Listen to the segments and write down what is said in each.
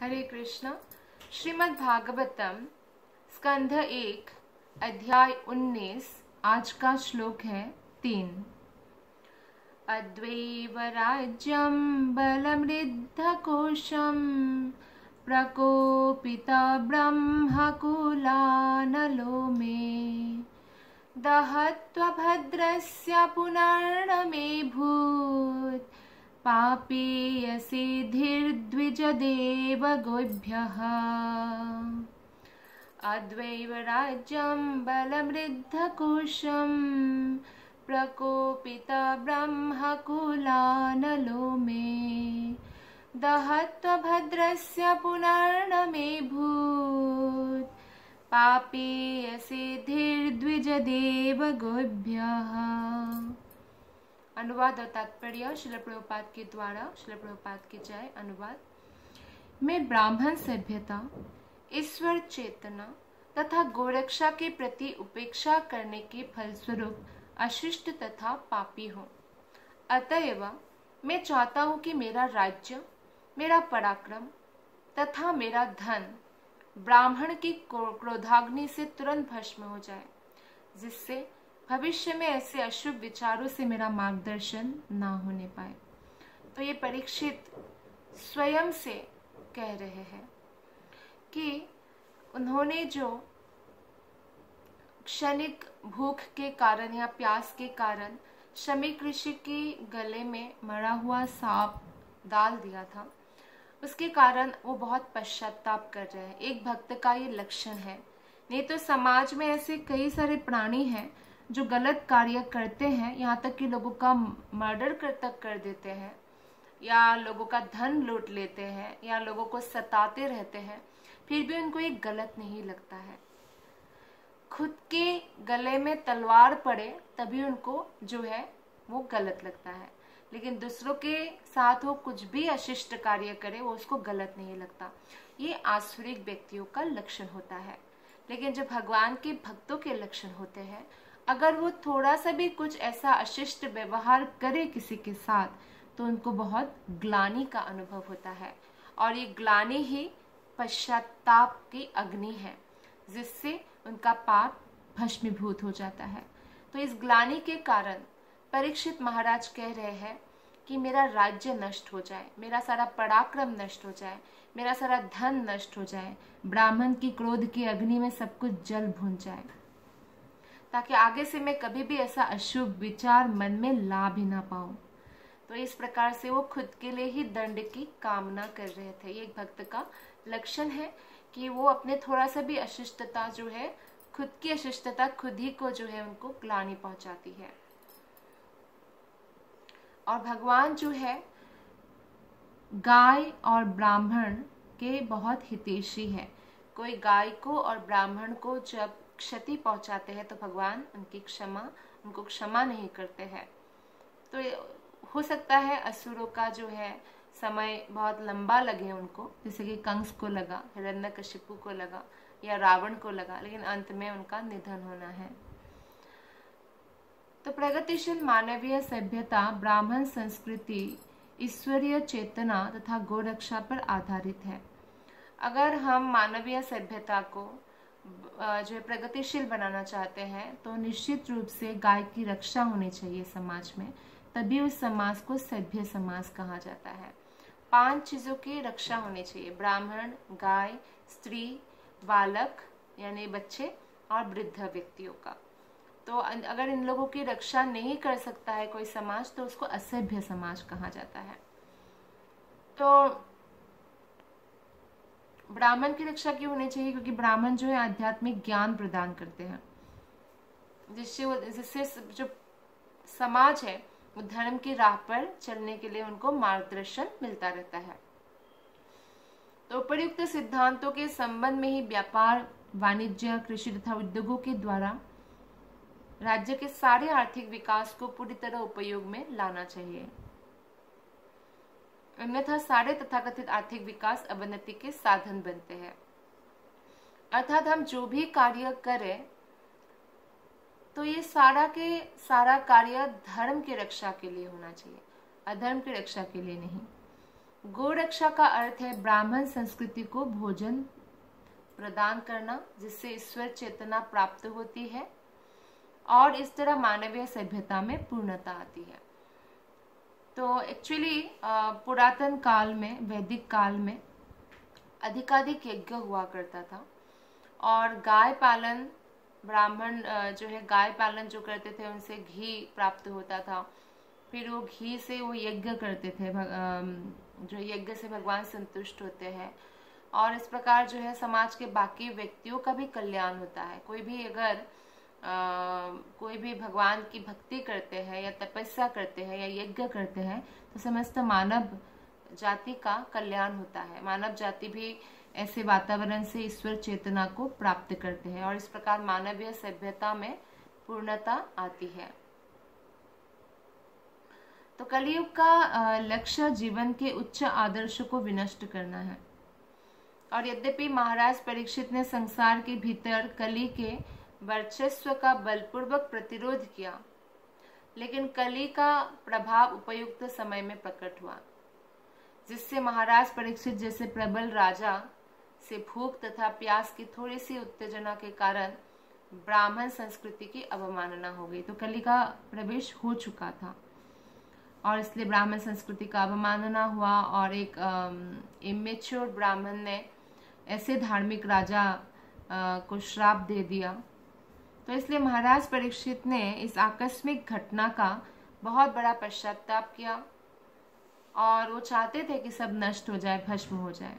हरे कृष्ण। श्रीमद् भागवतम स्कंध 1 अध्याय 19। आज का श्लोक है 3। अद्वैव राज्यं बलमृद्धकोशं प्रकोपिता ब्रह्मकुलानलो मे दहत्वा भद्रस्य पुनर्नमेभूत् पापीयसिद्धिर्द्विजदेव गोभ्यः। अद्वैव राज्यं बलमृद्धकोशं प्रकोपिता ब्रह्मकुलानलो मे दहत्वा भद्रस्य पुनर्नमेभूत् पापीयसिद्धिर्द्विजदेव गोभ्यः। अनुवाद और तात्पर्य श्रील प्रभुपाद के द्वारा। श्रील प्रभुपाद की जय। अनुवाद। मैं ब्राह्मण सभ्यता, ईश्वर चेतना तथा गोरक्षा के प्रति उपेक्षा करने के फलस्वरूप अशिष्ट तथा पापी हूँ। अतएव मैं चाहता हूँ कि मेरा राज्य, मेरा पराक्रम तथा मेरा धन ब्राह्मण की क्रोधाग्नि से तुरंत भस्म हो जाए, जिससे भविष्य में ऐसे अशुभ विचारों से मेरा मार्गदर्शन ना होने पाए। तो ये परीक्षित स्वयं से कह रहे हैं कि उन्होंने जो क्षणिक भूख के कारण या प्यास के कारण शमीक ऋषि के गले में मरा हुआ सांप डाल दिया था, उसके कारण वो बहुत पश्चाताप कर रहे हैं। एक भक्त का ये लक्षण है। नहीं तो समाज में ऐसे कई सारे प्राणी हैं जो गलत कार्य करते हैं, यहाँ तक कि लोगों का मर्डर तक कर देते हैं, या लोगों का धन लूट लेते हैं, या लोगों को सताते रहते हैं, फिर भी उनको ये गलत नहीं लगता है। खुद के गले में तलवार पड़े तभी उनको जो है वो गलत लगता है, लेकिन दूसरों के साथ वो कुछ भी अशिष्ट कार्य करे वो उसको गलत नहीं लगता। ये आसुरिक व्यक्तियों का लक्षण होता है। लेकिन जो भगवान के भक्तों के लक्षण होते हैं, अगर वो थोड़ा सा भी कुछ ऐसा अशिष्ट व्यवहार करे किसी के साथ, तो उनको बहुत ग्लानि का अनुभव होता है, और ये ग्लानि ही पश्चाताप की अग्नि है, जिससे उनका पाप भस्मीभूत हो जाता है। तो इस ग्लानि के कारण परीक्षित महाराज कह रहे हैं कि मेरा राज्य नष्ट हो जाए, मेरा सारा पराक्रम नष्ट हो जाए, मेरा सारा धन नष्ट हो जाए, ब्राह्मण की क्रोध की अग्नि में सब कुछ जल भून जाए, ताकि आगे से मैं कभी भी ऐसा अशुभ विचार मन में ला भी ना पाऊं। तो इस प्रकार से वो खुद के लिए ही दंड की कामना कर रहे थे। ये एक भक्त का लक्षण है कि वो अपने थोड़ा सा भी अशिष्टता जो है, खुद की अशिष्टता खुद ही को जो है उनको ग्लानि पहुंचाती है। और भगवान जो है गाय और ब्राह्मण के बहुत हितैषी है। कोई गाय को और ब्राह्मण को जब क्षति पहुंचाते हैं तो भगवान उनको क्षमा नहीं करते हैं। तो हो सकता है असुरों का जो है समय बहुत लंबा लगे उनको, जैसे कि कंस को लगा, हिरण्यकशिपु को लगा, या रावण को लगा, लेकिन अंत में उनका निधन होना है। तो प्रगतिशील मानवीय सभ्यता, ब्राह्मण संस्कृति, ईश्वरीय चेतना तथा गोरक्षा पर आधारित है। अगर हम मानवीय सभ्यता को जो है प्रगतिशील बनाना चाहते हैं, तो निश्चित रूप से गाय की रक्षा होनी चाहिए समाज में, तभी उस समाज को सभ्य समाज कहा जाता है। 5 चीजों की रक्षा होनी चाहिए: ब्राह्मण, गाय, स्त्री, बालक यानी बच्चे, और वृद्ध व्यक्तियों का। तो अगर इन लोगों की रक्षा नहीं कर सकता है कोई समाज, तो उसको असभ्य समाज कहा जाता है। तो ब्राह्मण की रक्षा क्यों होनी चाहिए? क्योंकि ब्राह्मण जो है आध्यात्मिक ज्ञान प्रदान करते हैं, जिससे जो समाज है वो धर्म की राह पर चलने के लिए उनको मार्गदर्शन मिलता रहता है। तो उपयुक्त सिद्धांतों के संबंध में ही व्यापार, वाणिज्य, कृषि तथा उद्योगों के द्वारा राज्य के सारे आर्थिक विकास को पूरी तरह उपयोग में लाना चाहिए। अन्यथा सारे तथाकथित आर्थिक विकास अवनति के साधन बनते हैं। अर्थात हम जो भी कार्य करें तो ये सारा कार्य धर्म की रक्षा के लिए होना चाहिए, अधर्म की रक्षा के लिए नहीं। गोरक्षा का अर्थ है ब्राह्मण संस्कृति को भोजन प्रदान करना, जिससे ईश्वर चेतना प्राप्त होती है और इस तरह मानवीय सभ्यता में पूर्णता आती है। तो एक्चुअली पुरातन काल में, वैदिक काल में अधिकाधिक यज्ञ हुआ करता था और गाय पालन, ब्राह्मण जो है गाय पालन जो करते थे उनसे घी प्राप्त होता था। फिर वो घी से वो यज्ञ करते थे, जो यज्ञ से भगवान संतुष्ट होते हैं और इस प्रकार जो है समाज के बाकी व्यक्तियों का भी कल्याण होता है। कोई भी अगर कोई भी भगवान की भक्ति करते हैं या तपस्या करते हैं या यज्ञ करते हैं तो समस्त मानव जाति का कल्याण होता है। मानव जाति भी ऐसे वातावरण से ईश्वर चेतना को प्राप्त करते हैं और इस प्रकार मानवीय सभ्यता में पूर्णता आती है। तो कलयुग का लक्ष्य जीवन के उच्च आदर्श को विनष्ट करना है और यद्यपि महाराज परीक्षित ने संसार के भीतर कली के वर्चस्व का बलपूर्वक प्रतिरोध किया, लेकिन कली का प्रभाव उपयुक्त समय में प्रकट हुआ, जिससे महाराज परीक्षित जैसे प्रबल राजा से भूख तथा प्यास की थोड़ी सी उत्तेजना के कारण ब्राह्मण संस्कृति की अवमानना हो गई। तो कली का प्रवेश हो चुका था और इसलिए ब्राह्मण संस्कृति का अवमानना हुआ और एक इमेच्योर ब्राह्मण ने ऐसे धार्मिक राजा को श्राप दे दिया। तो इसलिए महाराज परीक्षित ने इस आकस्मिक घटना का बहुत बड़ा पश्चाताप किया और वो चाहते थे कि सब नष्ट हो जाए, भस्म हो जाए।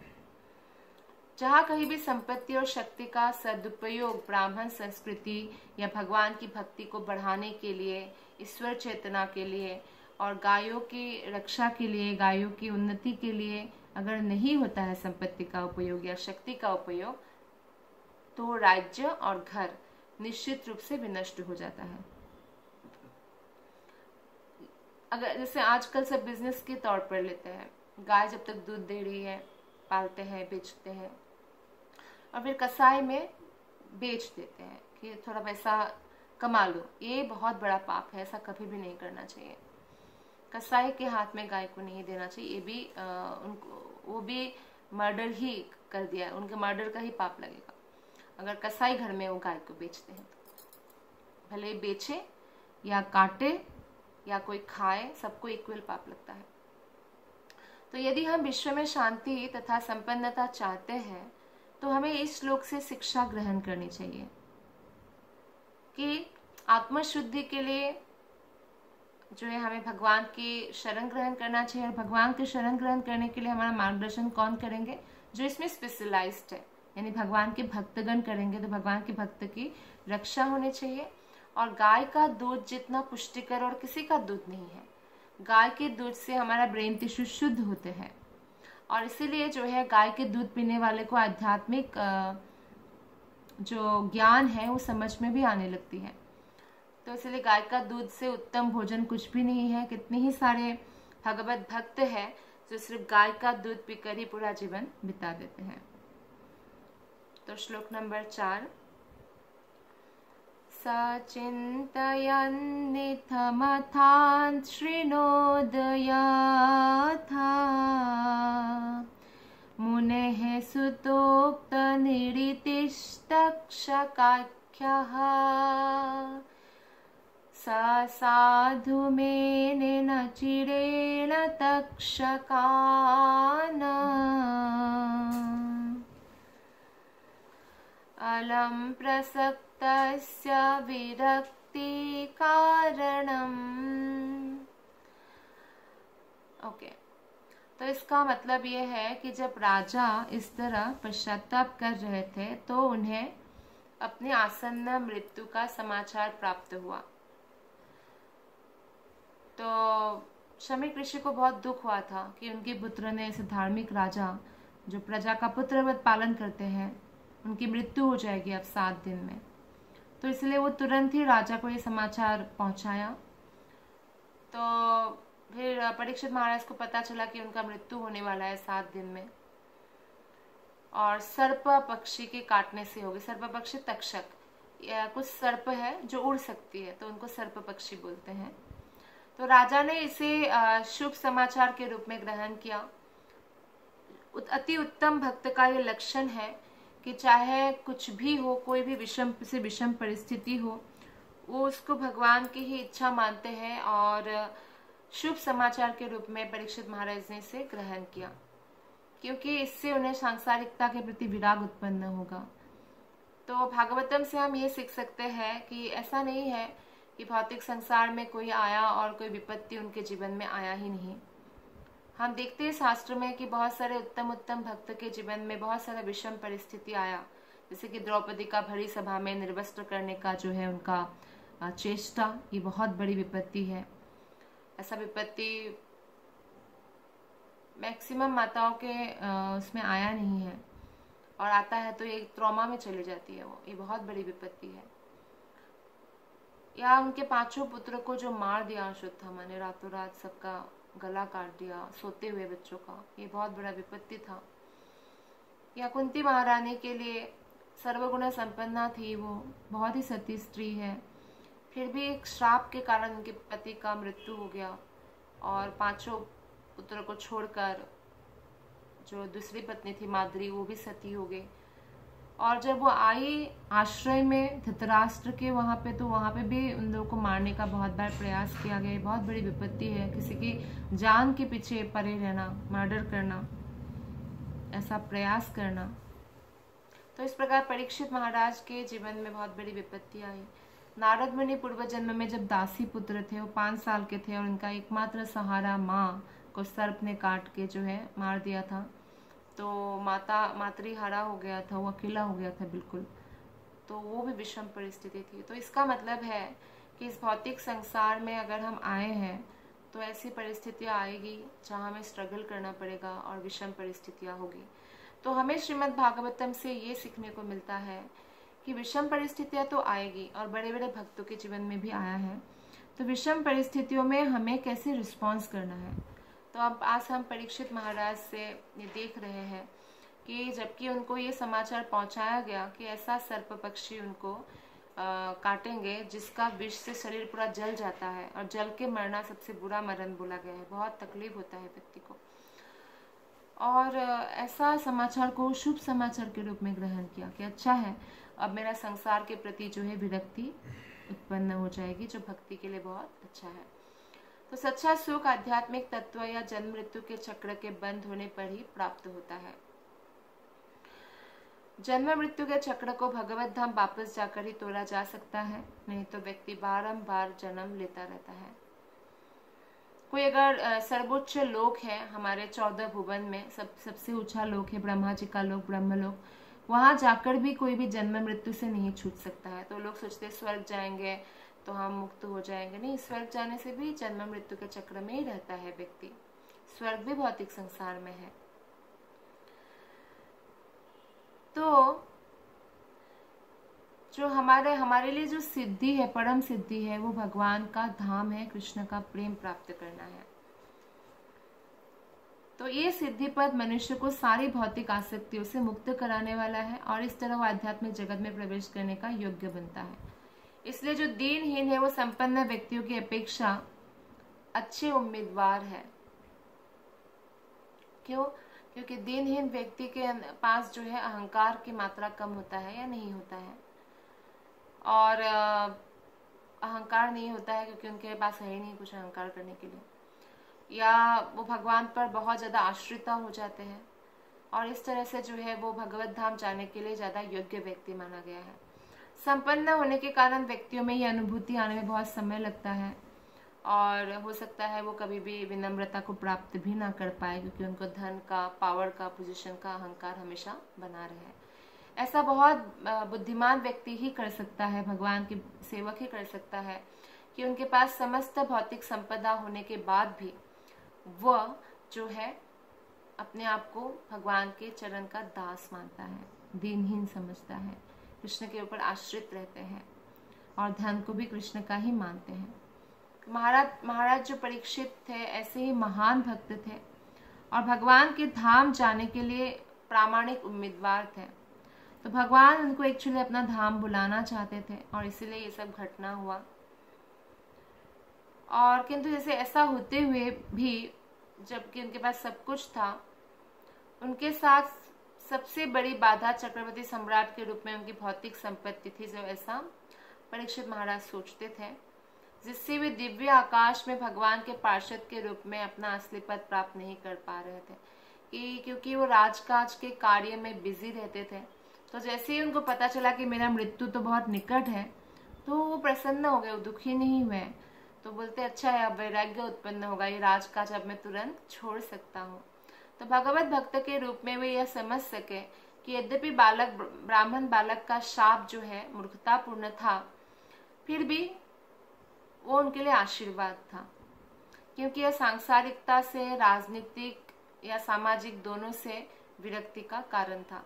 जहाँ कहीं भी संपत्ति और शक्ति का सदुपयोग ब्राह्मण संस्कृति या भगवान की भक्ति को बढ़ाने के लिए, ईश्वर चेतना के लिए और गायों की रक्षा के लिए, गायों की उन्नति के लिए अगर नहीं होता है संपत्ति का उपयोग या शक्ति का उपयोग, तो राज्य और घर निश्चित रूप से विनष्ट हो जाता है। अगर जैसे आजकल सब बिजनेस के तौर पर लेते हैं, गाय जब तक दूध दे रही है पालते हैं, बेचते हैं और फिर कसाई में बेच देते हैं कि थोड़ा पैसा कमा लो। ये बहुत बड़ा पाप है, ऐसा कभी भी नहीं करना चाहिए। कसाई के हाथ में गाय को नहीं देना चाहिए। ये भी उनको, वो भी मर्डर ही कर दिया है, उनके मर्डर का ही पाप लगेगा अगर कसाई घर में वो गाय को बेचते हैं। तो भले बेचे या काटे या कोई खाए, सबको इक्वल पाप लगता है। तो यदि हम विश्व में शांति तथा संपन्नता चाहते हैं तो हमें इस श्लोक से शिक्षा ग्रहण करनी चाहिए कि आत्मशुद्धि के लिए जो है हमें भगवान की शरण ग्रहण करना चाहिए। और भगवान की शरण ग्रहण करने के लिए हमारा मार्गदर्शन कौन करेंगे? जो इसमें स्पेशलाइज्ड है, यानी भगवान के भक्तगण करेंगे। तो भगवान के भक्त की रक्षा होनी चाहिए। और गाय का दूध जितना पुष्टिकर और किसी का दूध नहीं है। गाय के दूध से हमारा ब्रेन टिश्यू शुद्ध होते हैं और इसीलिए जो है गाय के दूध पीने वाले को आध्यात्मिक जो ज्ञान है वो समझ में भी आने लगती है। तो इसलिए गाय का दूध से उत्तम भोजन कुछ भी नहीं है। कितने ही सारे भगवत भक्त हैं जो सिर्फ गाय का दूध पीकर ही पूरा जीवन बिता देते हैं। तो श्लोक नंबर 4, सचिन्तयन्निथमथान् शृणोदयाथा मुनेः सुतोक्तनिरीतिस्तक्षकाख्यः स साधु मेनेन चिरेण तक्षकान् अलम प्रसक्तस्य विरक्ति कारणम्। ओके, तो इसका मतलब ये है कि जब राजा इस तरह पश्चाताप कर रहे थे तो उन्हें अपने आसन्न मृत्यु का समाचार प्राप्त हुआ। तो शमीक ऋषि को बहुत दुख हुआ था कि उनके पुत्र ने, ऐसे धार्मिक राजा जो प्रजा का पुत्रवत पालन करते हैं, उनकी मृत्यु हो जाएगी अब 7 दिन में। तो इसलिए वो तुरंत ही राजा को ये समाचार पहुंचाया। तो फिर परीक्षित महाराज को पता चला कि उनका मृत्यु होने वाला है 7 दिन में और सर्प पक्षी के काटने से होगी। सर्प पक्षी तक्षक, या कुछ सर्प है जो उड़ सकती है तो उनको सर्प पक्षी बोलते हैं। तो राजा ने इसे शुभ समाचार के रूप में ग्रहण किया अति उत्तम भक्त का ये लक्षण है कि चाहे कुछ भी हो, कोई भी विषम से विषम परिस्थिति हो, वो उसको भगवान की ही इच्छा मानते हैं और शुभ समाचार के रूप में परीक्षित महाराज ने इसे ग्रहण किया, क्योंकि इससे उन्हें सांसारिकता के प्रति विराग उत्पन्न होगा। तो भागवतम से हम ये सीख सकते हैं कि ऐसा नहीं है कि भौतिक संसार में कोई आया और कोई विपत्ति उनके जीवन में आया ही नहीं। हम देखते हैं शास्त्र में कि बहुत सारे उत्तम उत्तम भक्त के जीवन में बहुत सारा विषम परिस्थिति आया, जैसे कि द्रौपदी का भरी सभा में निर्वस्त्र करने का जो है उनका चेष्टा, ये बहुत बड़ी विपत्ति है। ऐसा विपत्ति मैक्सिमम माताओं के उसमें आया नहीं है, और आता है तो ये ट्रॉमा में चली जाती है, वो ये बहुत बड़ी विपत्ति है। या उनके 5 पुत्र को जो मार दिया अश्वत्थामा ने, रातों रात सबका गला काट दिया, सोते हुए बच्चों का, ये बहुत बड़ा विपत्ति था। या कुंती महारानी के लिए सर्वगुण संपन्ना थी, वो बहुत ही सती स्त्री है, फिर भी एक श्राप के कारण उनके पति का मृत्यु हो गया और 5 पुत्रों को छोड़कर जो दूसरी पत्नी थी माद्री, वो भी सती हो गई। और जब वो आई आश्रय में धृतराष्ट्र के वहाँ पे, तो वहाँ पे भी उन लोगों को मारने का बहुत बार प्रयास किया गया। बहुत बड़ी विपत्ति है, किसी की जान के पीछे पड़े रहना, मर्डर करना, ऐसा प्रयास करना। तो इस प्रकार परीक्षित महाराज के जीवन में बहुत बड़ी विपत्ति आई। नारद मुनि पूर्व जन्म में जब दासी पुत्र थे, वो 5 साल के थे और उनका एकमात्र सहारा माँ को सर्प ने काट के जो है मार दिया था। तो मातृहारा हो गया था, वो अकेला हो गया था बिल्कुल। तो वो भी विषम परिस्थिति थी। तो इसका मतलब है कि इस भौतिक संसार में अगर हम आए हैं तो ऐसी परिस्थितियाँ आएगी जहाँ हमें स्ट्रगल करना पड़ेगा और विषम परिस्थितियाँ होगी। तो हमें श्रीमद् भागवतम से ये सीखने को मिलता है कि विषम परिस्थितियाँ तो आएगी, और बड़े बड़े भक्तों के जीवन में भी आया है। तो विषम परिस्थितियों में हमें कैसे रिस्पॉन्स करना है। तो अब आज हम परीक्षित महाराज से ये देख रहे हैं कि जबकि उनको ये समाचार पहुंचाया गया कि ऐसा सर्प पक्षी उनको काटेंगे जिसका विष से शरीर पूरा जल जाता है, और जल के मरना सबसे बुरा मरण बोला गया है, बहुत तकलीफ होता है व्यक्ति को। और ऐसा समाचार को शुभ समाचार के रूप में ग्रहण किया कि अच्छा है, अब मेरा संसार के प्रति जो है विरक्ति उत्पन्न हो जाएगी, जो भक्ति के लिए बहुत अच्छा है। तो सच्चा सुख आध्यात्मिक तत्व या जन्म मृत्यु के चक्र के बंद होने पर ही प्राप्त होता है। जन्म मृत्यु के चक्र को भगवत धाम वापस जाकर ही तोड़ा जा सकता है, नहीं तो व्यक्ति बारंबार जन्म लेता रहता है। कोई अगर सर्वोच्च लोक है हमारे 14 भुवन में, सबसे ऊंचा लोक है ब्रह्मा जी का लोक, ब्रह्मलोक, वहां जाकर भी कोई भी जन्म मृत्यु से नहीं छूट सकता है। तो लोग सोचते हैं स्वर्ग जाएंगे तो हम मुक्त हो जाएंगे, नहीं, स्वर्ग जाने से भी जन्म मृत्यु के चक्र में ही रहता है व्यक्ति। स्वर्ग भी भौतिक संसार में है। तो जो हमारे लिए जो सिद्धि है, परम सिद्धि है, वो भगवान का धाम है, कृष्ण का प्रेम प्राप्त करना है। तो ये सिद्धि पद मनुष्य को सारी भौतिक आसक्तियों से मुक्त कराने वाला है, और इस तरह वो आध्यात्मिक जगत में प्रवेश करने का योग्य बनता है। इसलिए जो दीनहीन है वो संपन्न व्यक्तियों की अपेक्षा अच्छे उम्मीदवार है। क्यों? क्योंकि दीनहीन व्यक्ति के पास जो है अहंकार की मात्रा कम होता है या नहीं होता है, और अहंकार नहीं होता है क्योंकि उनके पास है ही नहीं कुछ अहंकार करने के लिए, या वो भगवान पर बहुत ज़्यादा आश्रित हो जाते हैं, और इस तरह से जो है वो भगवत धाम जाने के लिए ज़्यादा योग्य व्यक्ति माना गया है। संपन्न होने के कारण व्यक्तियों में ये अनुभूति आने में बहुत समय लगता है, और हो सकता है वो कभी भी विनम्रता को प्राप्त भी ना कर पाए, क्योंकि उनको धन का, पावर का, पोजीशन का अहंकार हमेशा बना रहे। ऐसा बहुत बुद्धिमान व्यक्ति ही कर सकता है, भगवान के सेवक ही कर सकता है, कि उनके पास समस्त भौतिक संपदा होने के बाद भी वह जो है अपने आप को भगवान के चरण का दास मानता है, दीनहीन समझता है, कृष्ण के ऊपर आश्रित रहते हैं, और धन को भी कृष्ण का ही मानते हैं। महाराज जो परीक्षित थे ऐसे ही महान भक्त थे, और भगवान के धाम जाने के लिए प्रामाणिक उम्मीदवार थे। तो भगवान उनको एक्चुअली अपना धाम बुलाना चाहते थे, और इसीलिए ये सब घटना हुआ। और किंतु जैसे ऐसा होते हुए भी, जबकि उनके पास सब कुछ था, उनके साथ सबसे बड़ी बाधा चक्रवर्ती सम्राट के रूप में उनकी भौतिक संपत्ति थी, जो ऐसा परीक्षित महाराज सोचते थे, जिससे वे दिव्य आकाश में भगवान के पार्षद के रूप में अपना असली पद प्राप्त नहीं कर पा रहे थे, कि क्योंकि वो राजकाज के कार्य में बिजी रहते थे। तो जैसे ही उनको पता चला कि मेरा मृत्यु तो बहुत निकट है, तो वो प्रसन्न हो गए, वो दुखी नहीं हुए। तो बोलते अच्छा है, अब वैराग्य उत्पन्न होगा, ये राजकाज अब मैं तुरंत छोड़ सकता हूँ। तो भगवत भक्त के रूप में वे यह समझ सके कि यद्यपि ब्राह्मण बालक का शाप जो है मूर्खतापूर्ण था, फिर भी वो उनके लिए आशीर्वाद था, क्योंकि यह सांसारिकता से, राजनीतिक या सामाजिक दोनों से विरक्ति का कारण था।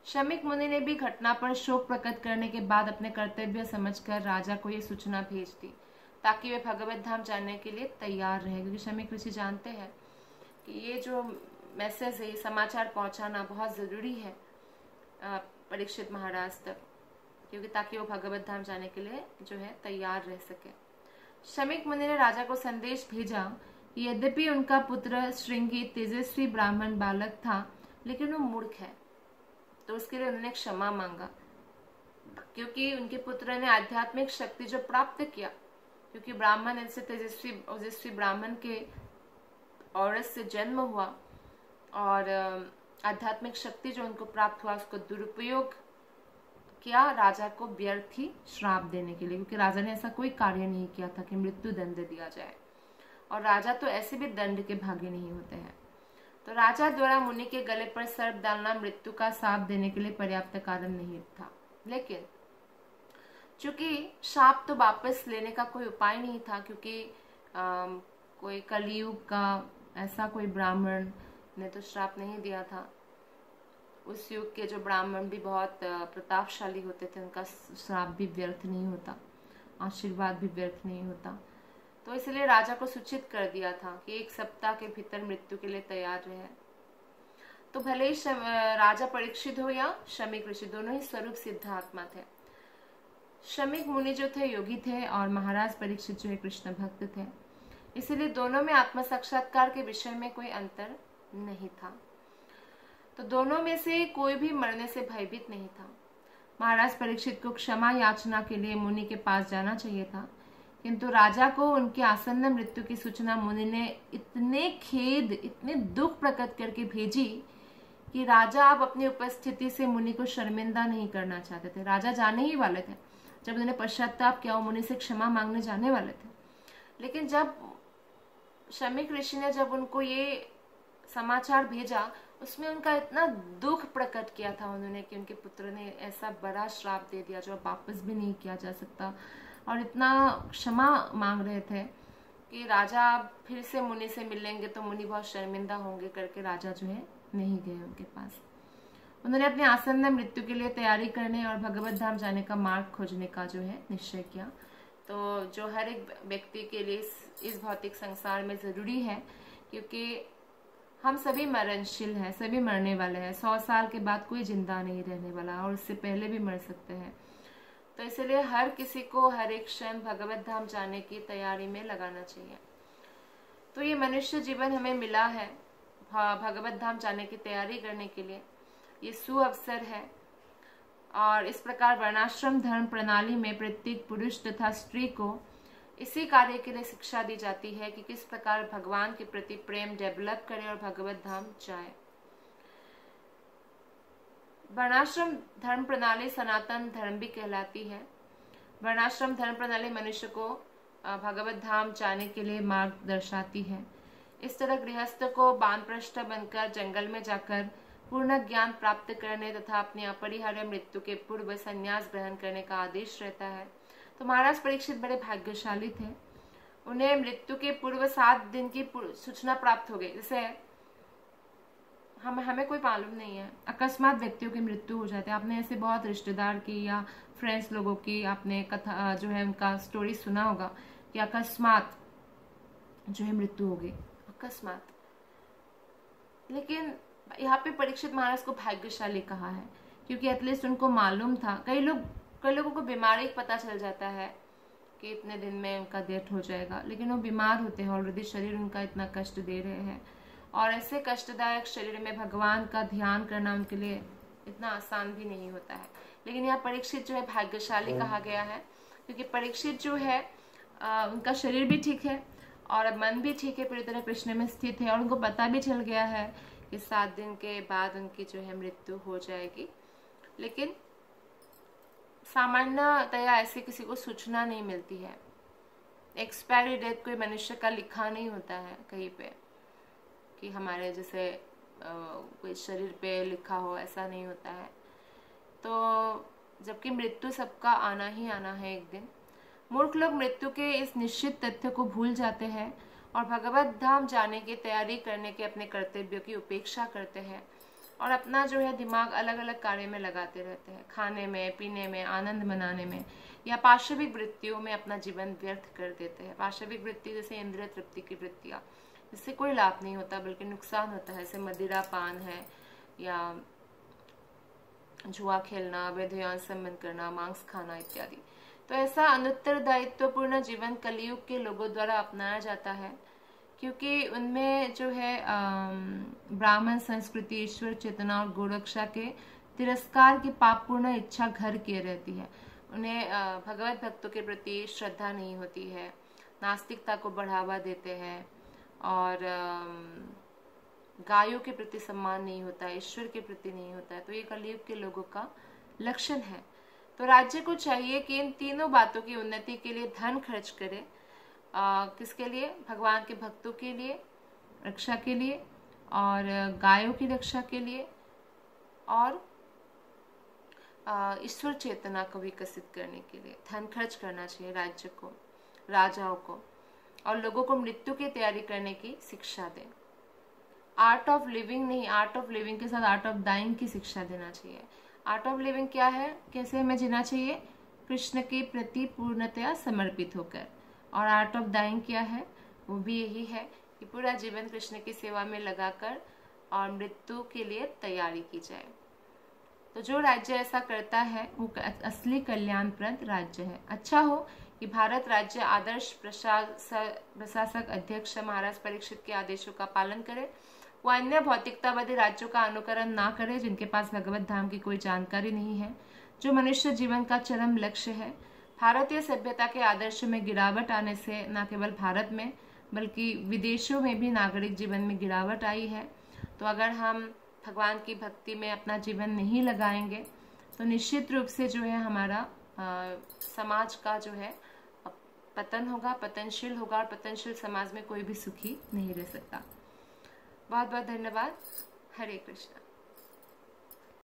शमीक मुनि ने भी घटना पर शोक प्रकट करने के बाद अपने कर्तव्य समझकर राजा को ये सूचना भेज दी, ताकि वे भगवत धाम जाने के लिए तैयार रहे, क्योंकि शमीक ऋषि जानते हैं कि ये जो मैसेज है, ये समाचार पहुंचाना बहुत जरूरी है परीक्षित महाराज तक, क्योंकि ताकि वो भगवत धाम जाने के लिए जो है तैयार रह सके। शमीक मुनि ने राजा को संदेश भेजा कि यद्यपि उनका पुत्र श्रृंगी तेजस्वी ब्राह्मण बालक था, लेकिन वो मूर्ख है, तो उसके लिए उन्होंने क्षमा मांगा, क्योंकि उनके पुत्र ने आध्यात्मिक शक्ति जो प्राप्त किया, क्योंकि ब्राह्मण ऐसे तेजस्वी ब्राह्मण के औरत से जन्म हुआ, और आध्यात्मिक शक्ति जो उनको प्राप्त हुआ उसको दुरुपयोग किया राजा को व्यर्थ ही श्राप देने के लिए, क्योंकि राजा ने ऐसा कोई कार्य नहीं किया था कि मृत्यु दंड दिया जाए, और राजा तो ऐसे भी दंड के भागी नहीं होते हैं। तो राजा द्वारा मुनि के गले पर सर्प डालना मृत्यु का शाप देने के लिए पर्याप्त कारण नहीं था, लेकिन चूंकि शाप तो वापस लेने का कोई उपाय नहीं था, क्योंकि कोई कलयुग का ऐसा कोई ब्राह्मण ने तो श्राप नहीं दिया था। उस युग के जो ब्राह्मण भी बहुत प्रतापशाली होते थे, उनका श्राप भी व्यर्थ नहीं होता, आशीर्वाद भी व्यर्थ नहीं होता। तो इसलिए राजा को सूचित कर दिया था कि 1 सप्ताह के भीतर मृत्यु के लिए तैयार रहे। तो भले ही राजा परीक्षित हो या शमीक ऋषि, दोनों ही स्वरूप सिद्ध आत्मा थे। शमीक मुनि जो थे योगी थे, और महाराज परीक्षित जो है कृष्ण भक्त थे, इसलिए दोनों में आत्म साक्षात्कार के विषय में कोई अंतर नहीं था। तो दोनों में से कोई भी मरने से भयभीत नहीं था। महाराज परीक्षित को क्षमा याचना के लिए मुनि के पास जाना चाहिए था, किंतु राजा को उनकी आसन्न मृत्यु की सूचना मुनि ने इतने दुख प्रकट करके भेजी कि राजा अब अपनी उपस्थिति से मुनि को शर्मिंदा नहीं करना चाहते थे। राजा जाने ही वाले थे, जब उन्होंने पश्चाताप किया, वो मुनि से क्षमा मांगने जाने वाले थे। लेकिन जब शमीक ऋषि ने जब उनको ये समाचार भेजा, उसमें उनका इतना दुख प्रकट किया था उन्होंने कि उनके पुत्र ने ऐसा बड़ा श्राप दे दिया जो अब वापस भी नहीं किया जा सकता, और इतना क्षमा मांग रहे थे कि राजा फिर से मुनि से मिलेंगे तो मुनि बहुत शर्मिंदा होंगे करके राजा जो है नहीं गए उनके पास। उन्होंने अपने आसन्न मृत्यु के लिए तैयारी करने और भगवत धाम जाने का मार्ग खोजने का जो है निश्चय किया। तो जो हर एक व्यक्ति के लिए इस भौतिक संसार में जरूरी है, क्योंकि हम सभी मरणशील हैं, सभी मरने वाले हैं। 100 साल के बाद कोई जिंदा नहीं रहने वाला, और उससे पहले भी मर सकते हैं। तो इसलिए हर किसी को हर एक क्षण भगवत धाम जाने की तैयारी में लगाना चाहिए। तो ये मनुष्य जीवन हमें मिला है भगवत धाम जाने की तैयारी करने के लिए, ये सुअवसर है। और इस प्रकार वर्णाश्रम धर्म प्रणाली में प्रत्येक पुरुष तथा स्त्री को इसी कार्य के लिए शिक्षा दी जाती है कि किस प्रकार भगवान के प्रति प्रेम डेवलप करे और भगवत धाम जाए। वर्णाश्रम धर्म प्रणाली सनातन धर्म भी कहलाती है। वर्णाश्रम धर्म प्रणाली मनुष्य को भगवत धाम जाने के लिए मार्ग दर्शाती है। इस तरह गृहस्थ को वानप्रस्थ बनकर जंगल में जाकर पूर्ण ज्ञान प्राप्त करने तथा अपनी अपरिहार्य मृत्यु के पूर्व संन्यास ग्रहण करने का आदेश रहता है। तो महाराज परीक्षित बड़े भाग्यशाली थे, उन्हें मृत्यु के पूर्व 7 दिन की सूचना प्राप्त हो गई। जैसे हमें कोई मालूम नहीं है, अकस्मात व्यक्तियों की मृत्यु हो जाती है। आपने ऐसे बहुत रिश्तेदार की या फ्रेंड्स लोगों की आपने कथा जो है उनका स्टोरी सुना होगा कि अकस्मात जो है मृत्यु हो गई, अकस्मात। लेकिन यहाँ पे परीक्षित महाराज को भाग्यशाली कहा है, क्योंकि एटलीस्ट उनको मालूम था। कई लोगों को बीमारी पता चल जाता है कि इतने दिन में उनका डेथ हो जाएगा, लेकिन वो बीमार होते हैं ऑलरेडी, शरीर उनका इतना कष्ट दे रहे हैं, और ऐसे कष्टदायक शरीर में भगवान का ध्यान करना उनके लिए इतना आसान भी नहीं होता है। लेकिन यहाँ परीक्षित जो है भाग्यशाली कहा गया है, क्योंकि परीक्षित जो है उनका शरीर भी ठीक है और मन भी ठीक है, पूरी तरह कृष्ण में स्थित है, और उनको पता भी चल गया है कि 7 दिन के बाद उनकी जो है मृत्यु हो जाएगी। लेकिन सामान्यतया ऐसे किसी को सूचना नहीं मिलती है। एक्सपायरी डेट कोई मनुष्य का लिखा नहीं होता है कहीं पे कि हमारे जैसे कोई शरीर पे लिखा हो, ऐसा नहीं होता है। तो जबकि मृत्यु सबका आना ही आना है एक दिन। मूर्ख लोग मृत्यु के इस निश्चित तथ्य को भूल जाते हैं और भगवत धाम जाने की तैयारी करने के अपने कर्तव्यों की उपेक्षा करते हैं और अपना जो है दिमाग अलग अलग कार्य में लगाते रहते हैं, खाने में, पीने में, आनंद मनाने में या पाशविक वृत्तियों में अपना जीवन व्यर्थ कर देते हैं। पाशविक वृत्ति जैसे इंद्रिय तृप्ति की वृत्तियाँ, इससे कोई लाभ नहीं होता बल्कि नुकसान होता है, जैसे मदिरा पान है या जुआ खेलना, अवैध यौन संबंध करना, मांस खाना इत्यादि। तो ऐसा अनुत्तरदायित्वपूर्ण जीवन कलयुग के लोगों द्वारा अपनाया जाता है, क्योंकि उनमें जो है ब्राह्मण संस्कृति, ईश्वर चेतना और गोरक्षा के तिरस्कार की पापपूर्ण इच्छा घर किए रहती है। उन्हें भगवत भक्तों के प्रति श्रद्धा नहीं होती है, नास्तिकता को बढ़ावा देते हैं और गायों के प्रति सम्मान नहीं होता है, ईश्वर के प्रति नहीं होता है। तो ये कलयुग के लोगों का लक्षण है। तो राज्य को चाहिए कि इन तीनों बातों की उन्नति के लिए धन खर्च करे। किसके लिए? भगवान के भक्तों के लिए, रक्षा के लिए, और गायों की रक्षा के लिए, और ईश्वर चेतना को विकसित करने के लिए धन खर्च करना चाहिए राज्य को, राजाओं को, और लोगों को मृत्यु की तैयारी करने की शिक्षा दें। आर्ट ऑफ लिविंग नहीं, आर्ट ऑफ लिविंग के साथ आर्ट ऑफ डाइंग की शिक्षा देना चाहिए। आर्ट ऑफ लिविंग क्या है? कैसे हमें जीना चाहिए? कृष्ण के प्रति पूर्णतया समर्पित होकर। और आर्ट ऑफ डाइंग क्या है? वो भी यही है कि पूरा जीवन कृष्ण की सेवा में लगाकर और मृत्यु के लिए तैयारी की जाए। तो जो राज्य ऐसा करता है वो असली कल्याणप्रद राज्य है। अच्छा हो कि भारत राज्य आदर्श प्रशासक अध्यक्ष महाराज परीक्षित के आदेशों का पालन करे, वो अन्य भौतिकतावादी राज्यों का अनुकरण ना करे जिनके पास भगवत धाम की कोई जानकारी नहीं है, जो मनुष्य जीवन का चरम लक्ष्य है। भारतीय सभ्यता के आदर्शों में गिरावट आने से न केवल भारत में बल्कि विदेशों में भी नागरिक जीवन में गिरावट आई है। तो अगर हम भगवान की भक्ति में अपना जीवन नहीं लगाएंगे तो निश्चित रूप से जो है हमारा समाज का जो है पतन होगा, पतनशील होगा, और पतनशील समाज में कोई भी सुखी नहीं रह सकता। बहुत बहुत धन्यवाद। हरे कृष्णा।